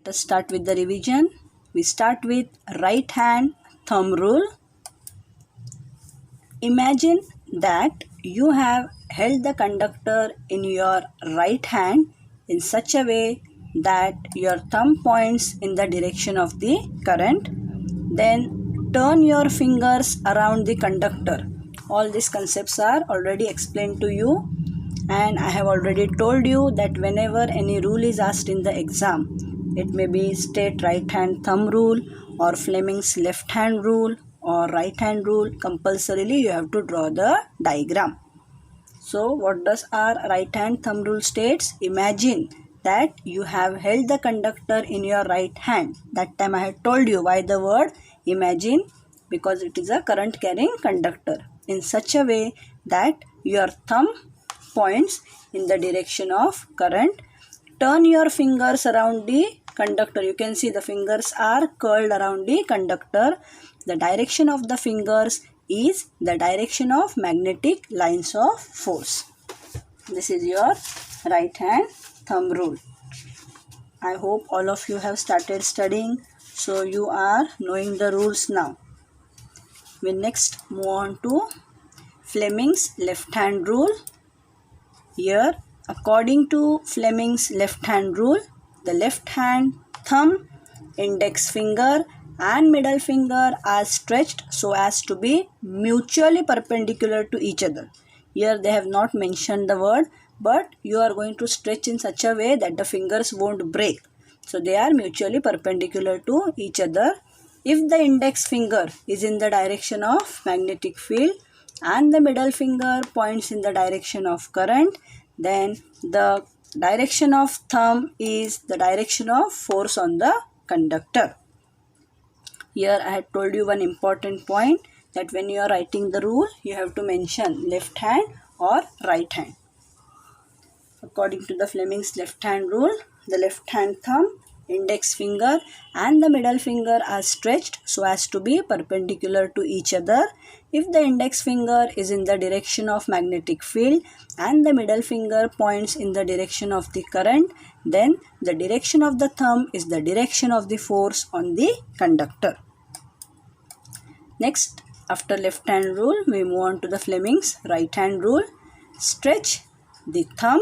Let us start with the revision. We start with right hand thumb rule. Imagine that you have held the conductor in your right hand in such a way that your thumb points in the direction of the current. Then turn your fingers around the conductor. All these concepts are already explained to you, and I have already told you that whenever any rule is asked in the exam, it may be state right hand thumb rule or Fleming's left hand rule or right hand rule, compulsorily you have to draw the diagram. So what does our right hand thumb rule states? Imagine that you have held the conductor in your right hand. That time I had told you why the word imagine, because it is a current carrying conductor, in such a way that your thumb points in the direction of current. Turn your fingers around the conductor. You can see the fingers are curled around the conductor. The direction of the fingers is the direction of magnetic lines of force. This is your right hand thumb rule. I hope all of you have started studying, so you are knowing the rules now. We next move on to Fleming's left hand rule. Here, according to Fleming's left hand rule, the left hand thumb, index finger and middle finger are stretched so as to be mutually perpendicular to each other. Here they have not mentioned the word, but you are going to stretch in such a way that the fingers won't break. So they are mutually perpendicular to each other. If the index finger is in the direction of magnetic field and the middle finger points in the direction of current, then the direction of thumb is the direction of force on the conductor. Here I had told you one important point, that when you are writing the rule, you have to mention left hand or right hand. According to the Fleming's left hand rule, the left hand thumb, index finger and the middle finger are stretched so as to be perpendicular to each other. If the index finger is in the direction of magnetic field and the middle finger points in the direction of the current, then the direction of the thumb is the direction of the force on the conductor. Next, after left hand rule, we move on to the Fleming's right hand rule. Stretch the thumb,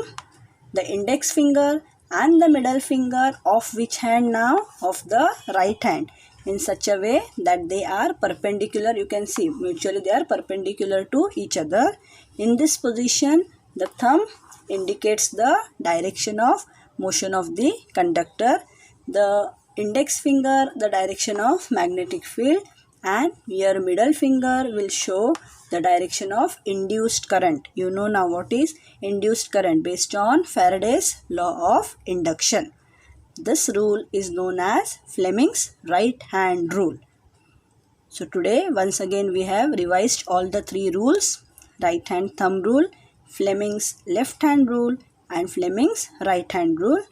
the index finger and the middle finger of which hand now? Of the right hand, in such a way that they are perpendicular. You can see mutually they are perpendicular to each other. In this position, the thumb indicates the direction of motion of the conductor, the index finger the direction of magnetic field, and your middle finger will show the direction of induced current. You know now what is induced current based on Faraday's law of induction. This rule is known as Fleming's right hand rule. So today once again we have revised all the three rules: right hand thumb rule, Fleming's left hand rule and Fleming's right hand rule.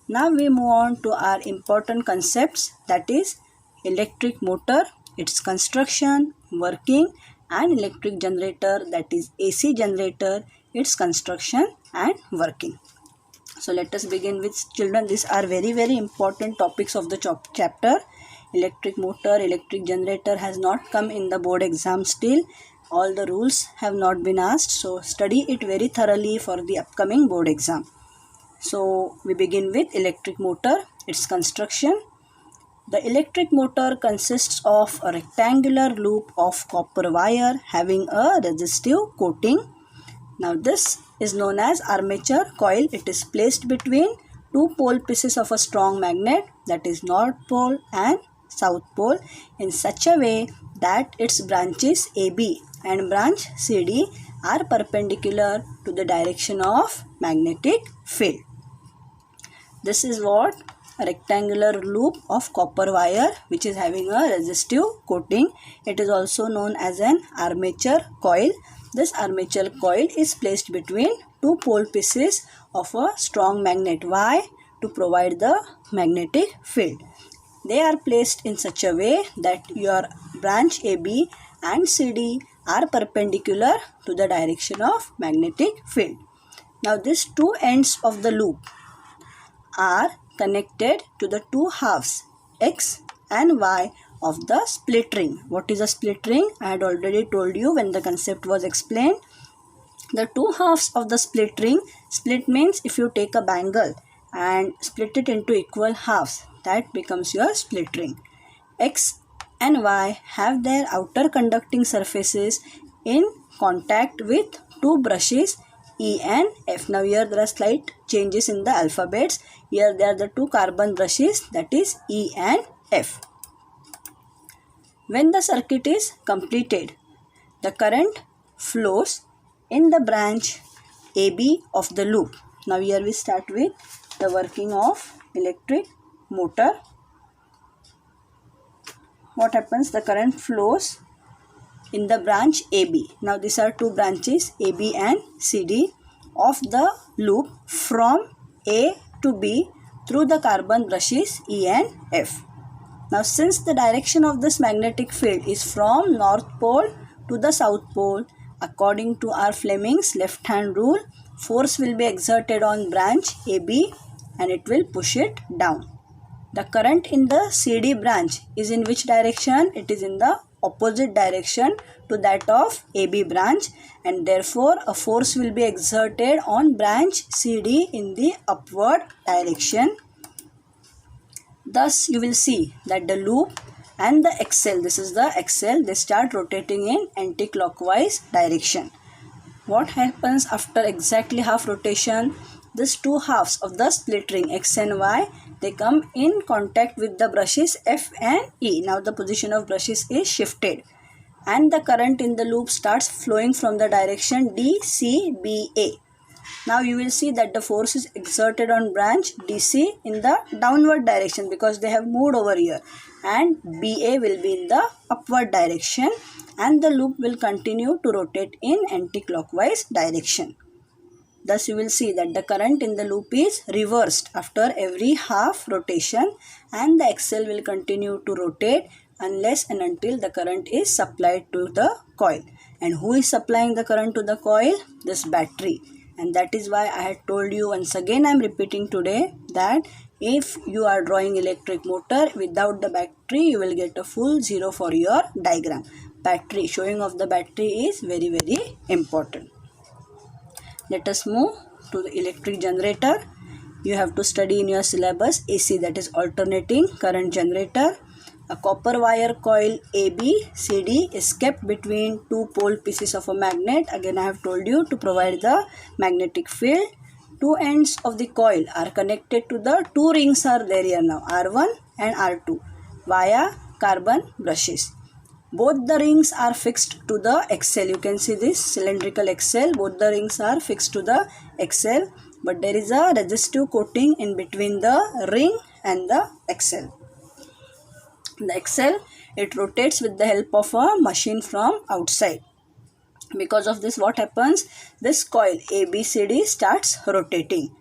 Now we move on to our important concepts, that is electric motor, its construction, working, and electric generator, that is AC generator, its construction and working. So let us begin with children. These are very important topics of the chapter. Electric motor, electric generator has not come in the board exam still. All the rules have not been asked. So study it very thoroughly for the upcoming board exam. So we begin with electric motor, its construction. The electric motor consists of a rectangular loop of copper wire having a resistive coating. Now this is known as armature coil. It is placed between two pole pieces of a strong magnet, that is north pole and south pole, in such a way that its branches AB and branch CD are perpendicular to the direction of magnetic field. This is what a rectangular loop of copper wire which is having a resistive coating. It is also known as an armature coil. This armature coil is placed between two pole pieces of a strong magnet. Why? To provide the magnetic field. They are placed in such a way that your branch AB and CD are perpendicular to the direction of magnetic field. Now these two ends of the loop are connected to the two halves X and Y of the split ring. What is a split ring? I had already told you when the concept was explained. The two halves of the split ring, split means if you take a bangle and split it into equal halves, that becomes your split ring. X and Y have their outer conducting surfaces in contact with two brushes E and F. Now here there are slight changes in the alphabets. Here there are the two carbon brushes, that is E and F. When the circuit is completed, the current flows in the branch AB of the loop. Now here we start with the working of electric motor. What happens? The current flows in the branch AB. Now these are two branches AB and CD of the loop from A to B through the carbon brushes E and F. Now since the direction of this magnetic field is from North Pole to the South Pole, according to our Fleming's left hand rule, force will be exerted on branch AB and it will push it down. The current in the CD branch is in which direction? It is in the opposite direction to that of AB branch, and therefore a force will be exerted on branch CD in the upward direction. Thus you will see that the loop and the axle, this is the axle, they start rotating in anti-clockwise direction. What happens after exactly half rotation? These two halves of the split ring X and Y, they come in contact with the brushes F and E. Now the position of brushes is shifted and the current in the loop starts flowing from the direction DCBA. Now you will see that the force is exerted on branch DC in the downward direction because they have moved over here, and BA will be in the upward direction, and the loop will continue to rotate in anti-clockwise direction. Thus you will see that the current in the loop is reversed after every half rotation, and the axle will continue to rotate unless and until the current is supplied to the coil. And who is supplying the current to the coil? This battery. And that is why I had told you, once again I am repeating today, that if you are drawing electric motor without the battery, you will get a full zero for your diagram. Battery, showing of the battery is very, very important. Let us move to the electric generator. You have to study in your syllabus AC, that is alternating current generator. A copper wire coil ABCD is kept between two pole pieces of a magnet. Again I have told you to provide the magnetic field. Two ends of the coil are connected to the two rings are there here now, R1 and R2, via carbon brushes. Both the rings are fixed to the axle. You can see this cylindrical axle. Both the rings are fixed to the axle, but there is a resistive coating in between the ring and the axle. The axle, it rotates with the help of a machine from outside. Because of this, what happens? This coil ABCD starts rotating.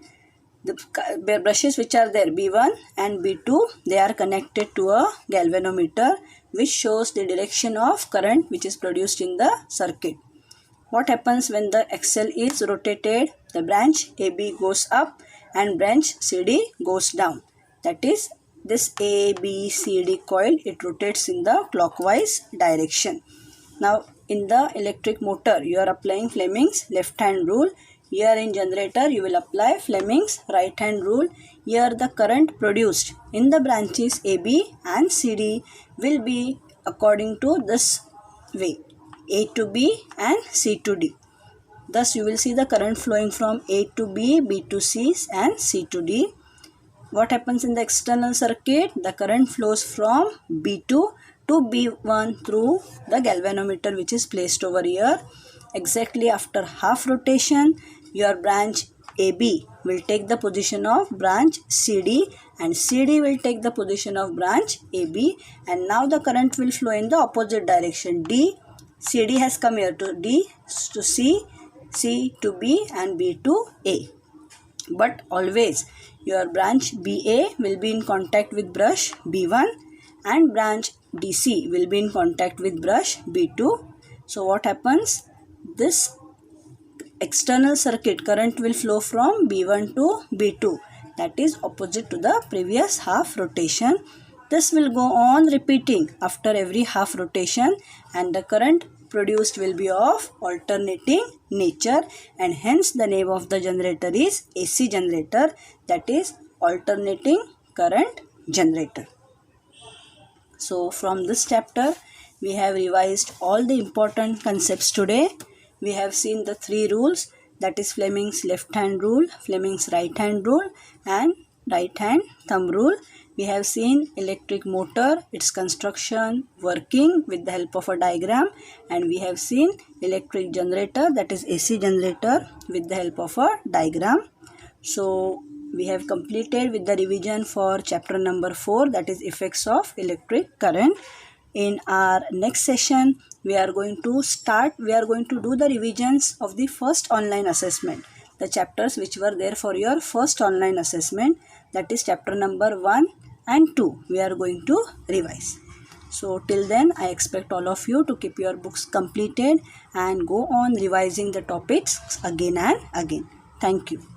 The brushes which are there, B1 and B2, they are connected to a galvanometer which shows the direction of current which is produced in the circuit. What happens when the axle is rotated? The branch AB goes up and branch CD goes down. That is, this ABCD coil, it rotates in the clockwise direction. Now in the electric motor, you are applying Fleming's left hand rule. Here in generator, you will apply Fleming's right hand rule. Here the current produced in the branches AB and CD will be according to this way, A to B and C to D. Thus you will see the current flowing from A to B, B to C and C to D. What happens in the external circuit? The current flows from B2 to B1 through the galvanometer which is placed over here. Exactly after half rotation, your branch AB will take the position of branch CD and CD will take the position of branch AB, and now the current will flow in the opposite direction. D, CD has come here to D to C, C to B and B to A. But always your branch BA will be in contact with brush B1 and branch DC will be in contact with brush B2. So what happens? This external circuit current will flow from B1 to B2. that is opposite to the previous half rotation. This will go on repeating after every half rotation, and the current produced will be of alternating nature, and hence the name of the generator is AC generator, that is alternating current generator. So from this chapter we have revised all the important concepts today. We have seen the three rules, that is Fleming's left hand rule, Fleming's right hand rule, and right hand thumb rule. We have seen electric motor, its construction, working with the help of a diagram, and we have seen electric generator, that is AC generator, with the help of a diagram. So we have completed with the revision for chapter number 4, that is effects of electric current. In our next session, we are going to do the revisions of the first online assessment, the chapters which were there for your first online assessment, that is chapter number 1 and 2 we are going to revise. So till then, I expect all of you to keep your books completed and go on revising the topics again and again. Thank you.